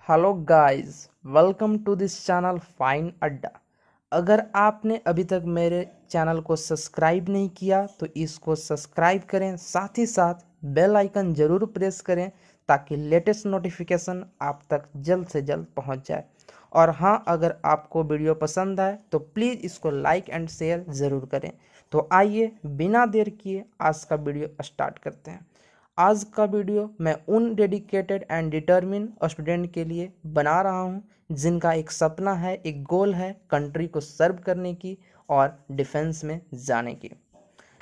Hello guys, welcome to this channel fine Adda. अगर आपने अभी तक मेरे चैनल को सब्सक्राइब नहीं किया तो इसको सब्सक्राइब करें, साथ ही साथ बेल आइकन ज़रूर प्रेस करें ताकि लेटेस्ट नोटिफिकेशन आप तक जल्द से जल्द पहुंच जाए। और हाँ, अगर आपको वीडियो पसंद आए तो प्लीज़ इसको लाइक एंड शेयर ज़रूर करें। तो आइए बिना देर किए आज का वीडियो स्टार्ट करते हैं। आज का वीडियो मैं उन डेडिकेटेड एंड डिटर्मिन स्टूडेंट के लिए बना रहा हूं जिनका एक सपना है, एक गोल है कंट्री को सर्व करने की और डिफेंस में जाने की,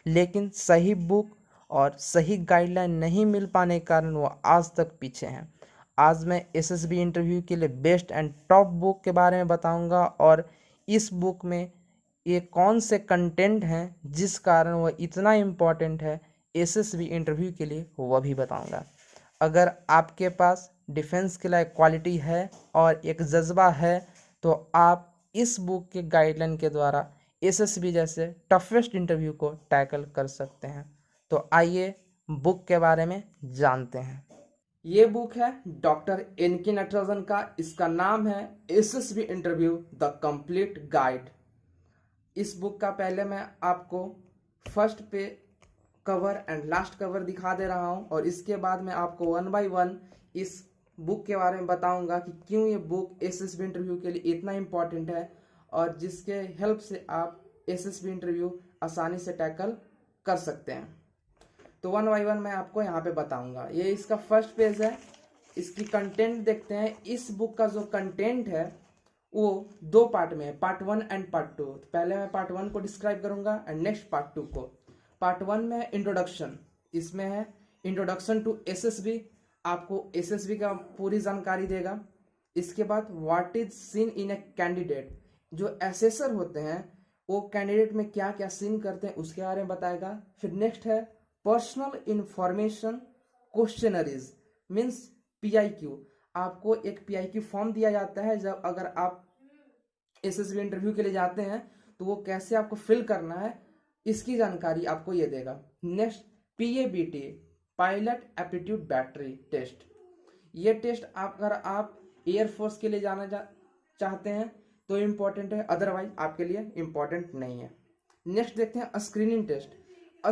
लेकिन सही बुक और सही गाइडलाइन नहीं मिल पाने के कारण वो आज तक पीछे हैं। आज मैं एसएसबी इंटरव्यू के लिए बेस्ट एंड टॉप बुक के बारे में बताऊंगा और इस बुक में ये कौन से कंटेंट हैं जिस कारण वह इतना इम्पोर्टेंट है एसएसबी इंटरव्यू के लिए, वह भी बताऊंगा। अगर आपके पास डिफेंस के लिए क्वालिटी है और एक जज्बा है तो आप इस बुक के गाइडलाइन के द्वारा एसएसबी जैसे टफेस्ट इंटरव्यू को टैकल कर सकते हैं। तो आइए बुक के बारे में जानते हैं। ये बुक है डॉक्टर एन.के. नटराजन का। इसका नाम है SSB interview the complete guide. इस बुक का पहले मैं आपको फर्स्ट पे कवर एंड लास्ट कवर दिखा दे रहा हूं और इसके बाद मैं आपको वन बाय वन इस बुक के बारे में बताऊंगा कि क्यों ये बुक एसएसबी इंटरव्यू के लिए इतना इम्पोर्टेंट है और जिसके हेल्प से आप एसएसबी इंटरव्यू आसानी से टैकल कर सकते हैं। तो वन बाय वन मैं आपको यहाँ पे बताऊंगा। ये इसका फर्स्ट पेज है। इसकी कंटेंट देखते हैं। इस बुक का जो कंटेंट है वो दो पार्ट में है, पार्ट 1 एंड पार्ट 2। पहले मैं पार्ट 1 को डिस्क्राइब करूंगा एंड नेक्स्ट पार्ट 2 को। पार्ट 1 में है इंट्रोडक्शन। इसमें है इंट्रोडक्शन टू एसएसबी, आपको एसएसबी का पूरी जानकारी देगा। इसके बाद what is seen in a candidate, जो एसेसर होते हैं वो कैंडिडेट में क्या क्या सीन करते हैं उसके बारे में बताएगा। फिर नेक्स्ट है personal information questionnaires, means PIQ. आपको एक पीआईक्यू फॉर्म दिया जाता है जब अगर आप एसएसबी इंटरव्यू के लिए जाते हैं तो वो कैसे आपको फिल करना है इसकी जानकारी आपको ये देगा। Next PABT, pilot aptitude battery test. ये टेस्ट अगर आप एयरफोर्स के लिए चाहते हैं तो इम्पोर्टेंट है, अदरवाइज आपके लिए इम्पोर्टेंट नहीं है। नेक्स्ट देखते हैं स्क्रीनिंग टेस्ट।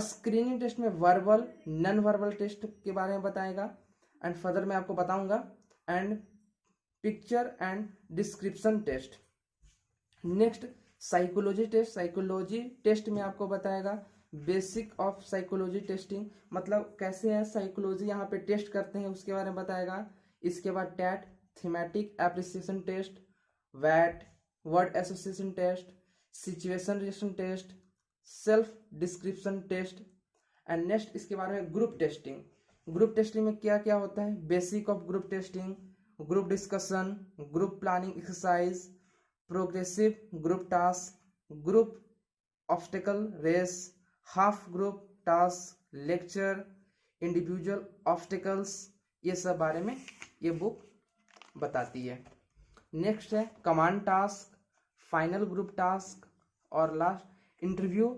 स्क्रीनिंग टेस्ट में वर्बल नॉन वर्बल टेस्ट के बारे में बताएगा एंड फर्दर मैं आपको बताऊंगा। And picture and description test. Next psychology test. Psychology test में आपको बताएगा बेसिक ऑफ साइकोलॉजी टेस्टिंग, मतलब कैसे है साइकोलॉजी यहाँ पे टेस्ट करते हैं उसके बारे में बताएगा। इसके बाद टैट, थीमेटिक एप्रिसिएशन टेस्ट, वैट, word association test, situation relation test, self description test. And next इसके बारे में ग्रुप टेस्टिंग। ग्रुप टेस्टिंग में क्या क्या होता है, basic of group testing, group discussion, group planning exercise, progressive group task, group obstacle race, half group task, lecture, individual obstacles, ये सब बारे में ये बुक बताती है। नेक्स्ट है command task, final group task और last interview,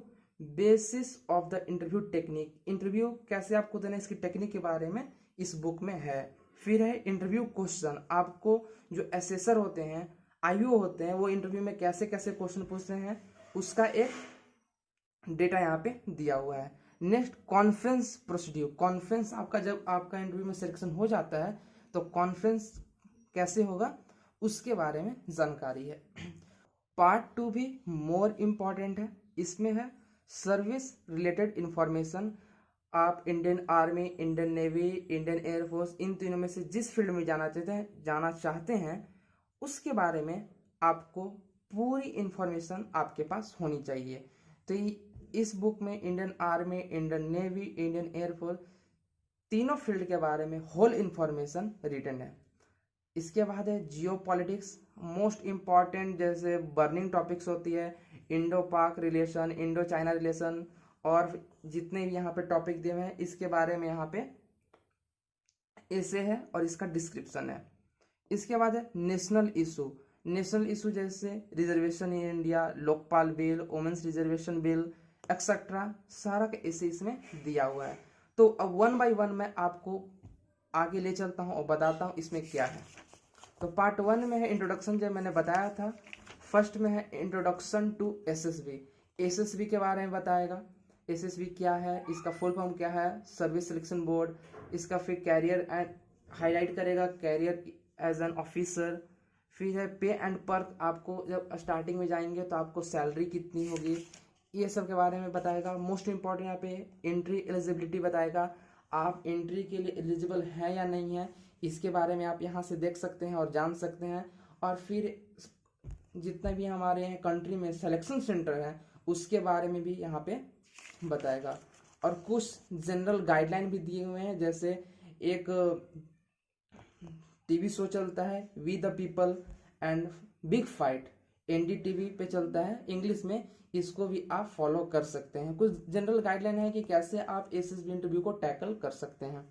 basis of the interview technique. Interview कैसे आपको देना इसकी टेक्निक के बारे में इस बुक में है। फिर है इंटरव्यू क्वेश्चन, आपको जो एसेसर होते हैं, आईओ होते हैं, वो इंटरव्यू में कैसे कैसे क्वेश्चन पूछते हैं उसका एक डेटा यहाँ पे दिया हुआ है। Next conference procedure. कॉन्फ्रेंस आपका जब आपका इंटरव्यू में सिलेक्शन हो जाता है तो कॉन्फ्रेंस कैसे होगा उसके बारे में जानकारी है। पार्ट 2 भी मोर इम्पॉर्टेंट है। इसमें है सर्विस रिलेटेड इंफॉर्मेशन। आप Indian Army, Indian Navy, Indian Air Force, इन तीनों में से जिस फील्ड में जाना चाहते हैं उसके बारे में आपको पूरी इंफॉर्मेशन आपके पास होनी चाहिए। तो इस बुक में Indian Army, Indian Navy, Indian air force, तीनों फील्ड के बारे में होल इंफॉर्मेशन रिटन है। इसके बाद है जियो पॉलिटिक्स, मोस्ट इम्पॉर्टेंट जैसे बर्निंग टॉपिक्स होती है, इंडो पाक रिलेशन, इंडो चाइना रिलेशन और जितने भी यहाँ पे टॉपिक दिए हुए हैं इसके बारे में यहाँ पे ऐसे है और इसका डिस्क्रिप्शन है। इसके बाद है नेशनल इशू। नेशनल इशू जैसे reservation in India, Lokpal bill, women's reservation bill etcetera, सारा का ऐसे इसमें दिया हुआ है। तो अब वन बाय वन मैं आपको आगे ले चलता हूँ और बताता हूँ इसमें क्या है। तो पार्ट 1 में है इंट्रोडक्शन, जो मैंने बताया था। फर्स्ट में है इंट्रोडक्शन टू एसएसबी। एसएसबी के बारे में बताएगा, एसएसबी क्या है, इसका फुल फॉर्म क्या है, सर्विस सिलेक्शन बोर्ड। इसका फिर कैरियर एंड हाईलाइट करेगा, कैरियर एज एन ऑफिसर। फिर है पे एंड पर्क, आपको जब स्टार्टिंग में जाएंगे तो आपको सैलरी कितनी होगी, ये सब के बारे में बताएगा। मोस्ट इंपॉर्टेंट यहाँ पे एंट्री एलिजिबिलिटी बताएगा, आप एंट्री के लिए एलिजिबल है या नहीं है, इसके बारे में आप यहाँ से देख सकते हैं और जान सकते हैं। और फिर जितना भी हमारे यहाँ कंट्री में सिलेक्शन सेंटर है उसके बारे में भी यहाँ पे बताएगा। और कुछ जनरल गाइडलाइन भी दिए हुए हैं, जैसे एक टीवी शो चलता है we the people and big fight, NDTV पे चलता है इंग्लिश में, इसको भी आप फॉलो कर सकते हैं। कुछ जनरल गाइडलाइन है कि कैसे आप एसएसबी इंटरव्यू को टैकल कर सकते हैं।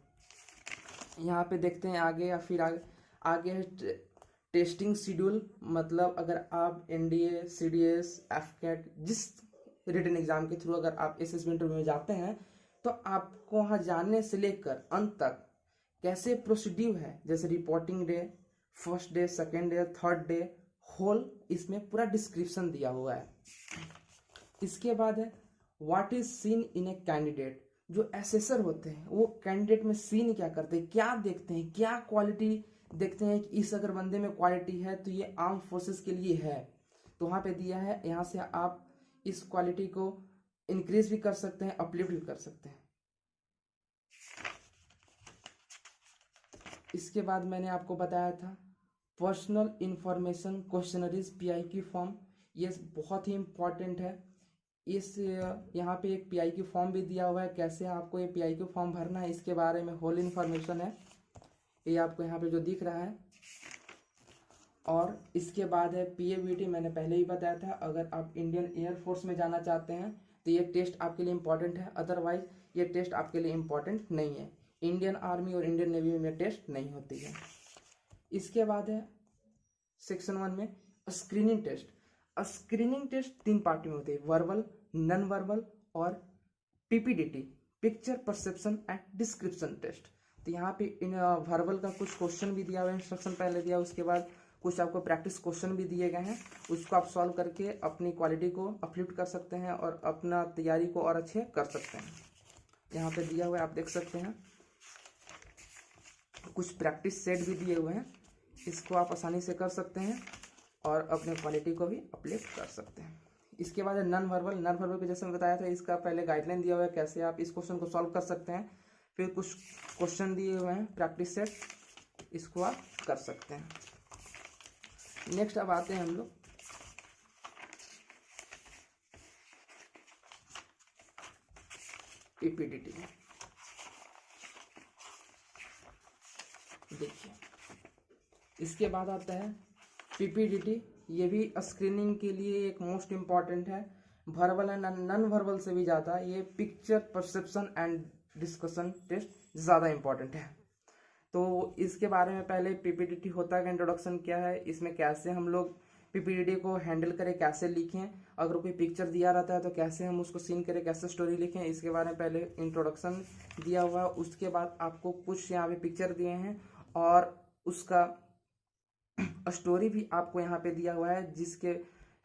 यहाँ पे देखते हैं आगे, या फिर आगे है टेस्टिंग शेड्यूल। मतलब अगर आप एनडीए, सीडीएस, एफकेट, जिस रिटन एग्जाम के थ्रू अगर आप एसएसबी इंटरव्यू में जाते हैं तो आपको वहाँ जाने से लेकर अंत तक कैसे प्रोसीड्यूर है, जैसे reporting day, first day, second day, third day, whole इसमें पूरा डिस्क्रिप्शन दिया हुआ है। इसके बाद है what is seen in a candidate. जो एसेसर होते हैं वो कैंडिडेट में सीन क्या करते हैं, क्या देखते हैं, क्या क्वालिटी देखते हैं कि इस अगर बंदे में क्वालिटी है तो ये आर्म फोर्सेस के लिए है, तो वहाँ पे दिया है। यहाँ से आप इस क्वालिटी को इंक्रीज भी कर सकते हैं, अपलिफ्ट भी कर सकते हैं। इसके बाद मैंने आपको बताया था personal information questionnaires PIQ form, ये बहुत ही इम्पॉर्टेंट है। इस यहाँ पे एक पीआईक्यू फॉर्म भी दिया हुआ है, कैसे आपको ये पीआईक्यू फॉर्म भरना है इसके बारे में होल इन्फॉर्मेशन है, ये आपको यहाँ पे जो दिख रहा है। और इसके बाद है पीएवीटी, मैंने पहले ही बताया था, अगर आप इंडियन एयरफोर्स में जाना चाहते हैं तो ये टेस्ट आपके लिए इम्पॉर्टेंट है, अदरवाइज ये टेस्ट आपके लिए इम्पॉर्टेंट नहीं है। इंडियन आर्मी और इंडियन नेवी में टेस्ट नहीं होती है। इसके बाद है सेक्शन 1 में screening test. Screening test 3 part में होते हैं, वर्बल, नॉन वर्बल और PPDT, picture perception and description test. तो यहाँ पे इन वर्बल का कुछ क्वेश्चन भी दिया हुआ है, इंस्ट्रक्शन पहले दिया, उसके बाद कुछ आपको प्रैक्टिस क्वेश्चन भी दिए गए हैं, उसको आप सॉल्व करके अपनी क्वालिटी को अपलिफ्ट कर सकते हैं और अपना तैयारी को और अच्छे कर सकते हैं। यहाँ पे दिया हुआ है, आप देख सकते हैं, कुछ प्रैक्टिस सेट भी दिए हुए हैं, इसको आप आसानी से कर सकते हैं और अपने क्वालिटी को भी अपलिफ्ट कर सकते हैं। इसके बाद है नॉन वर्बल। नॉन वर्बल पे जैसे मैं बताया था, इसका पहले गाइडलाइन दिया हुआ है कैसे आप इस क्वेश्चन को सॉल्व कर सकते हैं, फिर कुछ क्वेश्चन दिए हुए हैं प्रैक्टिस सेट, इसको आप कर सकते हैं। नेक्स्ट अब आते हैं हम लोग पीपीडीटी में। देखिए इसके बाद आता है पीपीडीटी, ये भी स्क्रीनिंग के लिए एक मोस्ट इम्पॉर्टेंट है, वर्बल एंड नॉन वर्बल से भी ज़्यादा ये picture perception and discussion test ज़्यादा इम्पॉर्टेंट है। तो इसके बारे में पहले पीपीडीटी होता है, इंट्रोडक्शन क्या है, इसमें कैसे हम लोग पीपीडीटी को हैंडल करें, कैसे लिखें, अगर कोई पिक्चर दिया रहता है तो कैसे हम उसको सीन करें, कैसे स्टोरी लिखें, इसके बारे में पहले इंट्रोडक्शन दिया हुआ है। उसके बाद आपको कुछ यहाँ पे पिक्चर दिए हैं और उसका स्टोरी भी आपको यहाँ पे दिया हुआ है, जिसके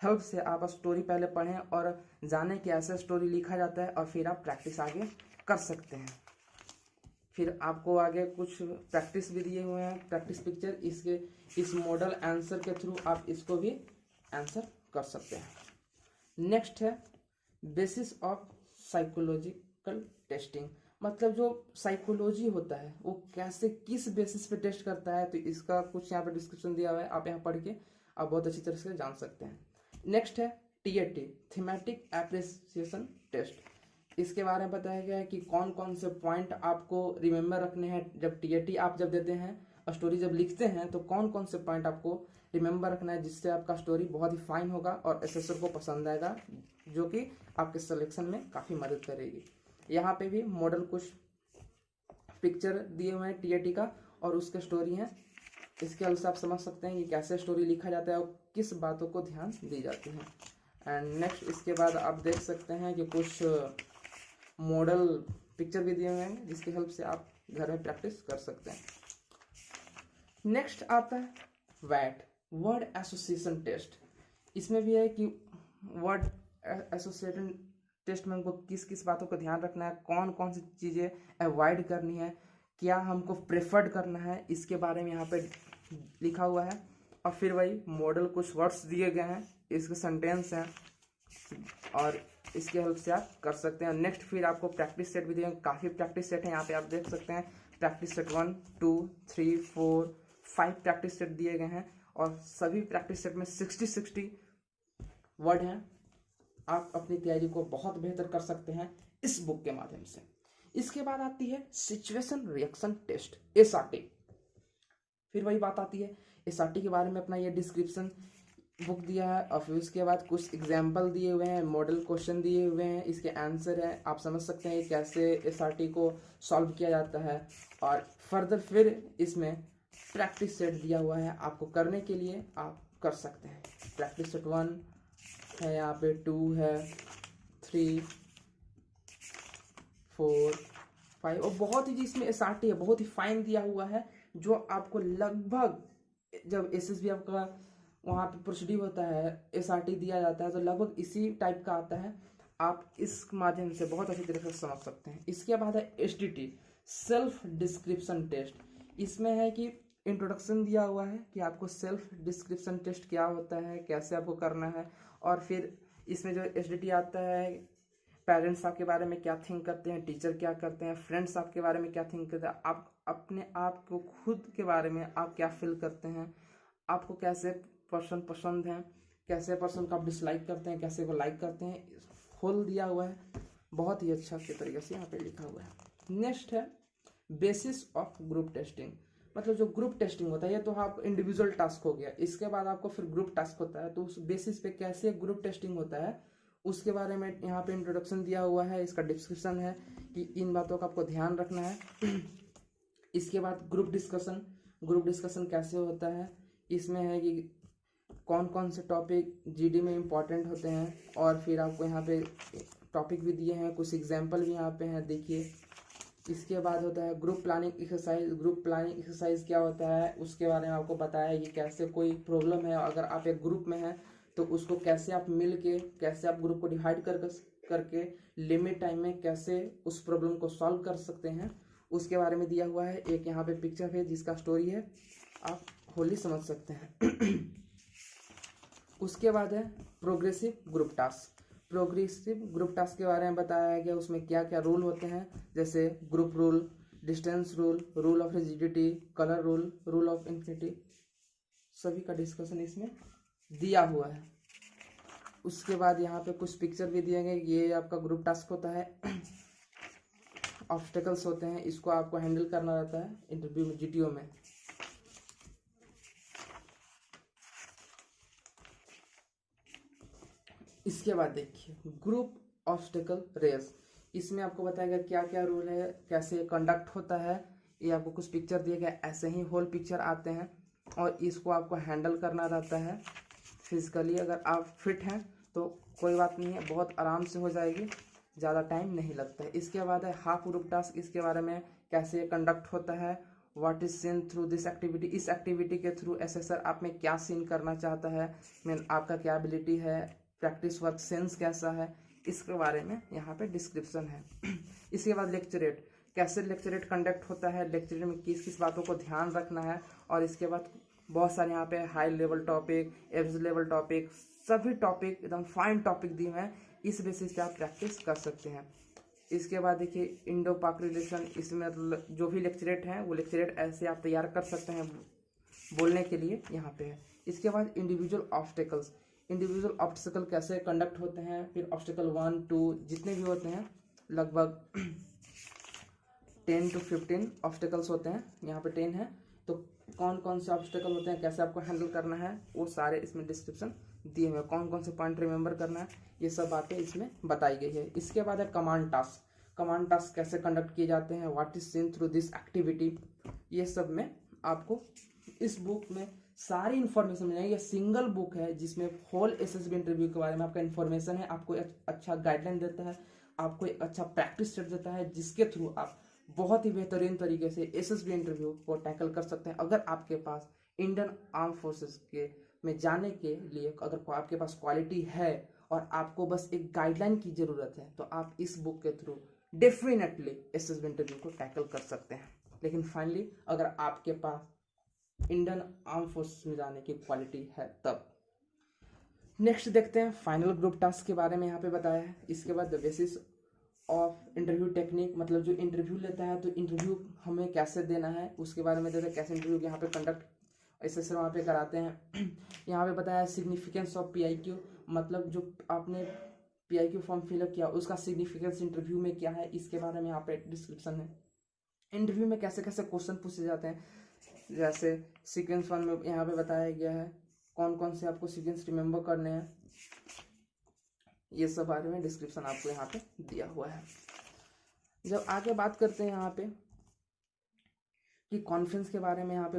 हेल्प से आप स्टोरी पहले पढ़ें और जानें कि ऐसा स्टोरी लिखा जाता है, और फिर आप प्रैक्टिस आगे कर सकते हैं। फिर आपको आगे कुछ प्रैक्टिस भी दिए हुए हैं, प्रैक्टिस पिक्चर, इसके इस मॉडल आंसर के थ्रू आप इसको भी आंसर कर सकते हैं। नेक्स्ट है बेसिस ऑफ साइकोलॉजिकल टेस्टिंग, मतलब जो साइकोलॉजी होता है वो कैसे किस बेसिस पे टेस्ट करता है, तो इसका कुछ यहाँ पे डिस्क्रिप्शन दिया हुआ है, आप यहाँ पढ़ के आप बहुत अच्छी तरह से जान सकते हैं। नेक्स्ट है टीएटी, थीमेटिक एप्रिसिएशन टेस्ट। इसके बारे में बताया गया है कि कौन कौन से पॉइंट आपको रिमेंबर रखने हैं, जब टीएटी आप जब देते हैं, स्टोरी जब लिखते हैं तो कौन कौन से पॉइंट आपको रिमेंबर रखना है, जिससे आपका स्टोरी बहुत ही फाइन होगा और एसेसर को पसंद आएगा, जो कि आपके सिलेक्शन में काफ़ी मदद करेगी। यहाँ पे भी मॉडल कुछ पिक्चर दिए हुए हैं टीएटी का और उसके स्टोरी हैं, इसके अनुसार आप समझ सकते हैं कि कैसे स्टोरी लिखा जाता है और किस बातों को ध्यान दी जाती है। एंड नेक्स्ट इसके बाद आप देख सकते हैं कि कुछ मॉडल पिक्चर भी दिए हुए हैं, जिसकी हेल्प से आप घर में प्रैक्टिस कर सकते हैं। नेक्स्ट आता है वैट वर्ड एसोसिएशन टेस्ट। इसमें भी है कि वर्ड एसोसिएशन टेस्ट में हमको किस किस बातों का ध्यान रखना है, कौन कौन सी चीज़ें अवॉइड करनी है, क्या हमको प्रेफर्ड करना है, इसके बारे में यहाँ पे लिखा हुआ है। और फिर वही मॉडल कुछ वर्ड्स दिए गए हैं, इसके सेंटेंस हैं और इसके हेल्प से आप कर सकते हैं। नेक्स्ट फिर आपको प्रैक्टिस सेट भी दिए हैं, काफ़ी प्रैक्टिस सेट हैं यहाँ पे आप देख सकते हैं। प्रैक्टिस सेट 1 2 3 4 5 प्रैक्टिस सेट दिए गए हैं और सभी प्रैक्टिस सेट में 60 वर्ड हैं। आप अपनी तैयारी को बहुत बेहतर कर सकते हैं इस बुक के माध्यम से। इसके बाद आती है सिचुएशन रिएक्शन टेस्ट, SRT। फिर वही बात आती है, SRT के बारे में अपना ये डिस्क्रिप्शन बुक दिया है और फिर उसके बाद कुछ एग्जाम्पल दिए हुए हैं, मॉडल क्वेश्चन दिए हुए हैं, इसके आंसर है, आप समझ सकते हैं कैसे SRT को सॉल्व किया जाता है। और फर्दर फिर इसमें प्रैक्टिस सेट दिया हुआ है, आपको करने के लिए आप कर सकते हैं। प्रैक्टिस सेट 1 है, यहाँ पे 2 है, 3 4 5 और बहुत ही जिसमें SRT है बहुत ही फाइन दिया हुआ है, जो आपको लगभग जब SSB आपका वहाँ पे प्रोसीड्यूर होता है, SRT दिया जाता है तो लगभग इसी टाइप का आता है। आप इस माध्यम से बहुत अच्छी तरीके से समझ सकते हैं। इसके बाद है SDT, सेल्फ डिस्क्रिप्शन टेस्ट। इसमें है कि इंट्रोडक्शन दिया हुआ है कि आपको सेल्फ डिस्क्रिप्शन टेस्ट क्या होता है, कैसे आपको करना है। और फिर इसमें जो SDT आता है, पेरेंट्स आपके बारे में क्या थिंक करते हैं, टीचर क्या करते हैं, फ्रेंड्स आपके बारे में क्या थिंक करते हैं, आप अपने आप को खुद के बारे में आप क्या फील करते हैं, आपको कैसे पर्सन पसंद है, कैसे पर्सन को आप डिसलाइक करते हैं, कैसे को लाइक करते हैं, होल दिया हुआ है, बहुत ही अच्छा के तरीके से यहाँ पे लिखा हुआ है। नेक्स्ट है बेसिस ऑफ ग्रुप टेस्टिंग, मतलब जो ग्रुप टेस्टिंग होता है ये तो आप इंडिविजुअल टास्क हो गया, इसके बाद आपको फिर ग्रुप टास्क होता है, तो उस बेसिस पे कैसे ग्रुप टेस्टिंग होता है उसके बारे में यहाँ पे इंट्रोडक्शन दिया हुआ है, इसका डिस्क्रिप्शन है कि इन बातों का आपको ध्यान रखना है। इसके बाद ग्रुप डिस्कशन कैसे होता है, इसमें है कि कौन कौन से टॉपिक GD में इम्पॉर्टेंट होते हैं और फिर आपको यहाँ पे टॉपिक भी दिए हैं, कुछ एग्जाम्पल भी यहाँ पे हैं देखिए। इसके बाद होता है group planning exercise. Group planning exercise क्या होता है उसके बारे में आपको बताया है कि कैसे कोई प्रॉब्लम है अगर आप एक ग्रुप में हैं तो उसको कैसे आप मिल के कैसे आप ग्रुप को डिवाइड करके लिमिट टाइम में कैसे उस प्रॉब्लम को सॉल्व कर सकते हैं, उसके बारे में दिया हुआ है। एक यहाँ पे पिक्चर है जिसका स्टोरी है, आप होली समझ सकते हैं। उसके बाद है progressive group task. Progressive group task के बारे में बताया गया, उसमें क्या क्या रूल होते हैं, जैसे group rule, distance rule, rule of rigidity, colour rule, rule of infinity, सभी का डिस्कशन इसमें दिया हुआ है। उसके बाद यहाँ पे कुछ पिक्चर भी दिए गए, ये आपका ग्रुप टास्क होता है। ऑब्स्टेकल्स होते हैं, इसको आपको हैंडल करना रहता है इंटरव्यू में, GTO में। इसके बाद देखिए ग्रुप ऑब्स्टेकल रेस, इसमें आपको बताया गया क्या क्या रूल है, कैसे कंडक्ट होता है, ये आपको कुछ पिक्चर दिए गए, ऐसे ही होल पिक्चर आते हैं और इसको आपको हैंडल करना रहता है फिजिकली। अगर आप फिट हैं तो कोई बात नहीं है, बहुत आराम से हो जाएगी, ज़्यादा टाइम नहीं लगता है। इसके बाद है हाफ ग्रुप टास्क, इसके बारे में कैसे कंडक्ट होता है, what is seen through this activity, इस एक्टिविटी के थ्रू एसेसर आप में क्या सीन करना चाहता है, मीन आपका क्या एबिलिटी है, प्रैक्टिस वर्क सेंस कैसा है, इसके बारे में यहाँ पे डिस्क्रिप्शन है। इसके बाद लेक्चरेट, कैसे लेक्चरेट कंडक्ट होता है, लेक्चरेट में किस किस बातों को ध्यान रखना है। और इसके बाद बहुत सारे यहाँ पे high level topic, average level topic, सभी टॉपिक एकदम फाइन टॉपिक दिए हैं, इस बेसिस पे आप प्रैक्टिस कर सकते हैं। इसके बाद देखिए इंडो पाक रिलेशन, इसमें जो भी लेक्चरेट हैं वो लेक्चरेट ऐसे आप तैयार कर सकते हैं बोलने के लिए, यहाँ पे है। इसके बाद इंडिविजुअल ऑब्स्टेकल्स, इंडिविजुअल ऑब्स्टेकल कैसे कंडक्ट होते हैं, फिर ऑब्स्टेकल 1 2 जितने भी होते हैं लगभग 10 to 15 ऑब्स्टेकल्स होते हैं, यहाँ पे 10 है, तो कौन कौन से ऑब्स्टेकल होते हैं, कैसे आपको हैंडल करना है, वो सारे इसमें डिस्क्रिप्शन दिए हुए हैं। कौन कौन से पॉइंट रिमेंबर करना है, ये सब बातें इसमें बताई गई है। इसके बाद है कमांड टास्क, कमांड टास्क कैसे कंडक्ट किए जाते हैं, what is seen through this activity, ये सब में आपको इस बुक में सारी इन्फॉर्मेशन मिलेगी। ये सिंगल बुक है जिसमें होल SSB इंटरव्यू के बारे में आपका इन्फॉर्मेशन है, आपको एक अच्छा गाइडलाइन देता है, आपको एक अच्छा प्रैक्टिस सेट देता है, जिसके थ्रू आप बहुत ही बेहतरीन तरीके से SSB इंटरव्यू को टैकल कर सकते हैं। अगर आपके पास इंडियन आर्म फोर्सेस के में जाने के लिए अगर आपके पास क्वालिटी है और आपको बस एक गाइडलाइन की ज़रूरत है तो आप इस बुक के थ्रू डेफिनेटली एसएसबी इंटरव्यू को टैकल कर सकते हैं। लेकिन फाइनली अगर आपके पास इंडियन आर्म फोर्सेस में जाने की क्वालिटी है तब। नेक्स्ट देखते हैं फाइनल ग्रुप टास्क के बारे में यहाँ पे बताया है। इसके बाद the basis of interview technique, मतलब जो इंटरव्यू लेता है तो इंटरव्यू हमें कैसे देना है उसके बारे में देते हैं, कैसे इंटरव्यू यहाँ पे कंडक्ट ऐसे वहाँ पे कराते हैं। यहाँ पे बताया है सिग्निफिकेंस ऑफ PIQ, मतलब जो आपने PIQ फॉर्म फिलअप किया उसका सिग्निफिकेंस इंटरव्यू में क्या है, इसके बारे में यहाँ पे डिस्क्रिप्शन है। इंटरव्यू में कैसे कैसे क्वेश्चन पूछे जाते हैं, जैसे सीक्वेंस 1 में यहाँ पे बताया गया है कौन कौन से आपको सीक्वेंस रिमेंबर करने हैं, ये सब बारे में डिस्क्रिप्शन आपको यहाँ पे दिया हुआ है। जब आगे बात करते हैं यहाँ पे कि कॉन्फ्रेंस के बारे में, यहाँ पे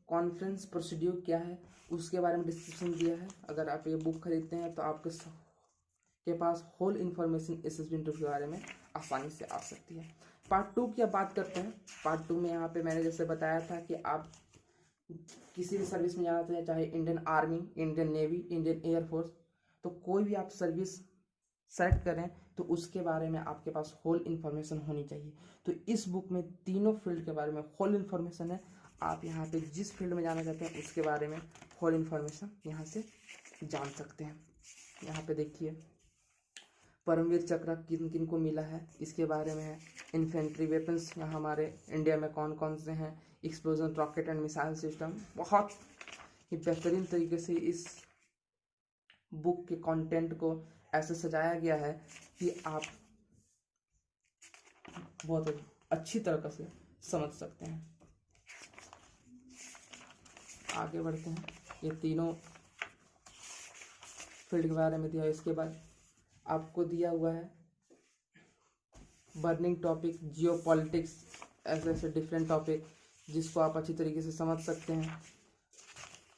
कॉन्फ्रेंस प्रोसीड्यूर क्या है उसके बारे में डिस्क्रिप्शन दिया है। अगर आप ये बुक खरीदते हैं तो आपके पास होल इन्फॉर्मेशन एसएसबी इंटरव्यू के बारे में आसानी से आ सकती है। पार्ट 2 की अब बात करते हैं। पार्ट 2 में यहाँ पे मैंने जैसे बताया था कि आप किसी भी सर्विस में जाना चाहिए, चाहे Indian Army, Indian Navy, Indian air force, तो कोई भी आप सर्विस सेलेक्ट करें तो उसके बारे में आपके पास होल इन्फॉर्मेशन होनी चाहिए। तो इस बुक में तीनों फील्ड के बारे में होल इन्फॉर्मेशन है। आप यहाँ पे जिस फील्ड में जाना चाहते हैं उसके बारे में होल इन्फॉर्मेशन यहाँ से जान सकते हैं। यहाँ पे देखिए परमवीर चक्र किन किन को मिला है इसके बारे में है। इन्फेंट्री वेपन्स यहाँ हमारे इंडिया में कौन कौन से हैं, explosion rocket and missile system. बहुत ही बेहतरीन तरीके से इस बुक के कंटेंट को ऐसे सजाया गया है कि आप बहुत अच्छी तरह से समझ सकते हैं। आगे बढ़ते हैं। ये तीनों फील्ड के बारे में दिया है। इसके बाद आपको दिया हुआ है बर्निंग टॉपिक, जियो पॉलिटिक्स, ऐसे ऐसे डिफरेंट टॉपिक जिसको आप अच्छी तरीके से समझ सकते हैं।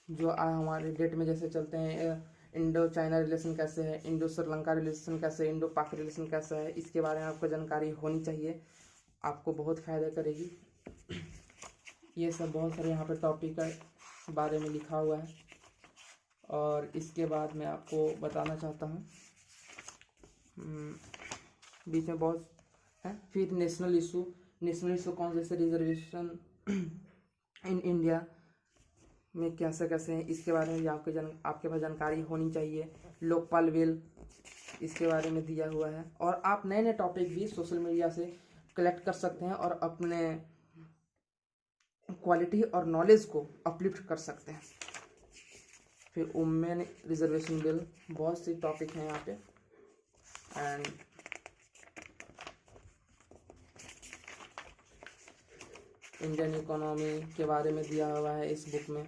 जो हमारे डेट में जैसे चलते हैं, इंडो चाइना रिलेशन कैसे है, इंडो श्रीलंका रिलेशन कैसे है, इंडो पाक रिलेशन कैसा है, इसके बारे में आपको जानकारी होनी चाहिए, आपको बहुत फ़ायदा करेगी। ये सब बहुत सारे यहाँ पर टॉपिक के बारे में लिखा हुआ है। और इसके बाद मैं आपको बताना चाहता हूँ, बीच में बहुत है। फिर नेशनल इशू कौन, जैसे रिजर्वेशन इन इंडिया में कैसे कैसे हैं, इसके बारे में भी आपके पास जानकारी होनी चाहिए। लोकपाल बिल, इसके बारे में दिया हुआ है। और आप नए नए टॉपिक भी सोशल मीडिया से कलेक्ट कर सकते हैं और अपने क्वालिटी और नॉलेज को अपलिफ्ट कर सकते हैं। फिर वुमेन रिजर्वेशन बिल, बहुत सी टॉपिक हैं यहाँ पे। एंड इंडियन इकोनॉमी के बारे में दिया हुआ है इस बुक में।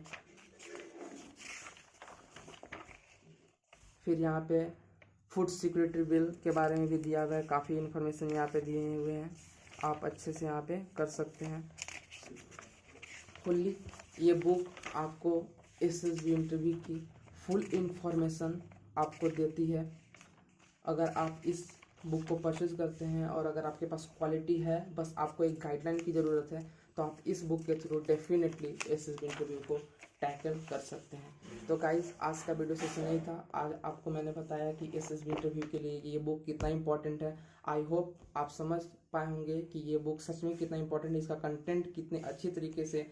फिर यहाँ पे फूड सिक्योरिटी बिल के बारे में भी दिया हुआ है। काफ़ी इन्फॉर्मेशन यहाँ पे दिए हुए हैं, आप अच्छे से यहाँ पे कर सकते हैं फुल्ली। ये बुक आपको एसएसबी इंटरव्यू की फुल इन्फॉर्मेशन आपको देती है। अगर आप इस बुक को परचेज करते हैं और अगर आपके पास क्वालिटी है, बस आपको एक गाइडलाइन की ज़रूरत है, तो आप इस बुक के थ्रू डेफिनेटली एसएसबी इंटरव्यू को टैकल कर सकते हैं। तो गाइस, आज का वीडियो सेशन नहीं था। आज आपको मैंने बताया कि एसएसबी इंटरव्यू के लिए ये बुक कितना इंपॉर्टेंट है। आई होप आप समझ पाए होंगे कि ये बुक सच में कितना इंपॉर्टेंट है, इसका कंटेंट कितने अच्छी तरीके से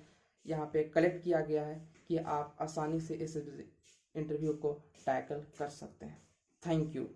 यहाँ पे कलेक्ट किया गया है कि आप आसानी से एसएसबी इंटरव्यू को टैकल कर सकते हैं। Thank you.